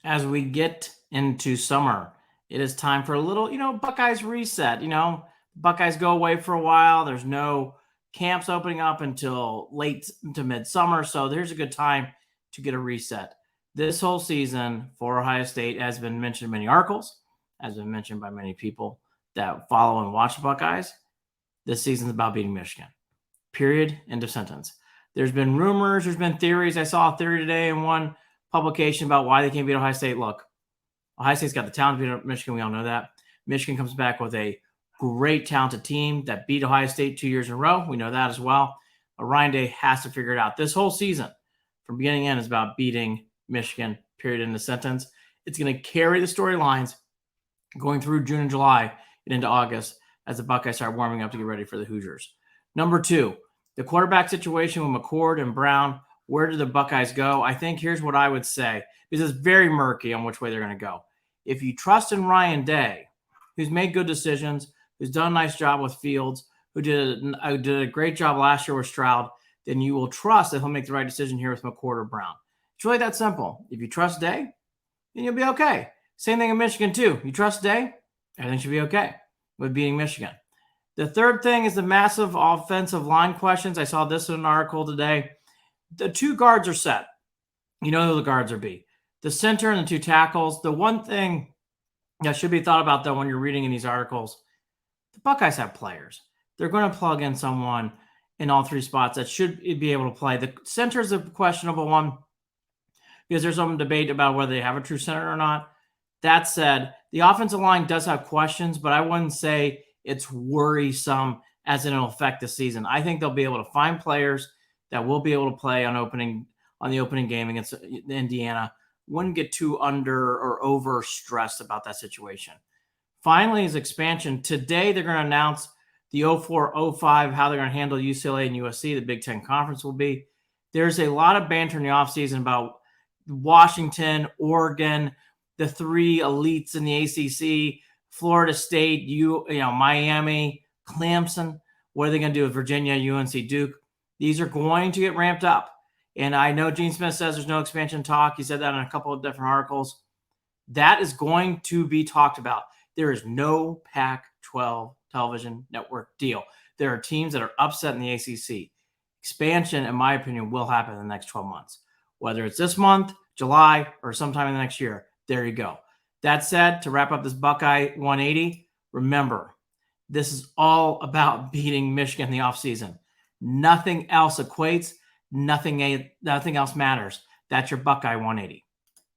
As we get into summer, it is time for a little, Buckeyes reset. Buckeyes go away for a while. There's no camps opening up until late to midsummer. So there's a good time to get a reset. This whole season for Ohio State has been mentioned in many articles, has been mentioned by many people that follow and watch the Buckeyes. This season's about beating Michigan. Period. End of sentence. There's been rumors, there's been theories. I saw a theory today in one publication about why they can't beat Ohio State. Look, Ohio State's got the talent to beat Michigan. We all know that. Michigan comes back with a great, talented team that beat Ohio State 2 years in a row. We know that as well. Ryan Day has to figure it out. This whole season, from beginning to end, is about beating Michigan, period, in the sentence. It's going to carry the storylines going through June and July and into August as the Buckeyes start warming up to get ready for the Hoosiers. Number two, the quarterback situation with McCord and Brown. Where do the Buckeyes go? I think here's what I would say, because it's very murky on which way they're going to go. If you trust in Ryan Day, who's made good decisions, who's done a nice job with Fields, who did a great job last year with Stroud, then you will trust that he'll make the right decision here with McCord or Brown. It's really that simple. If you trust Day, then you'll be okay. Same thing in Michigan, too. You trust Day, everything should be okay with beating Michigan. The third thing is the massive offensive line questions. I saw this in an article today. The two guards are set. You know who the guards are be. The center and the two tackles. The one thing that should be thought about, though, when you're reading in these articles, the Buckeyes have players. They're going to plug in someone in all three spots that should be able to play. The center is a questionable one because there's some debate about whether they have a true center or not. That said, the offensive line does have questions, but I wouldn't say it's worrisome as it'll affect the season. I think they'll be able to find players that will be able to play on the opening game against Indiana. Wouldn't get too under or over stressed about that situation. Finally, is expansion. Today, they're going to announce the 04-05, how they're going to handle UCLA and USC, the Big Ten Conference will be. There's a lot of banter in the offseason about Washington, Oregon, the three elites in the ACC, Florida State, Miami, Clemson. What are they going to do with Virginia, UNC, Duke? These are going to get ramped up. And I know Gene Smith says there's no expansion talk. He said that in a couple of different articles. That is going to be talked about. There is no Pac-12 television network deal. There are teams that are upset in the ACC. Expansion, in my opinion, will happen in the next 12 months. Whether it's this month, July, or sometime in the next year, there you go. That said, to wrap up this Buckeye 180, remember, this is all about beating Michigan in the offseason. Nothing else equates. Nothing else matters. That's your Buckeye 180.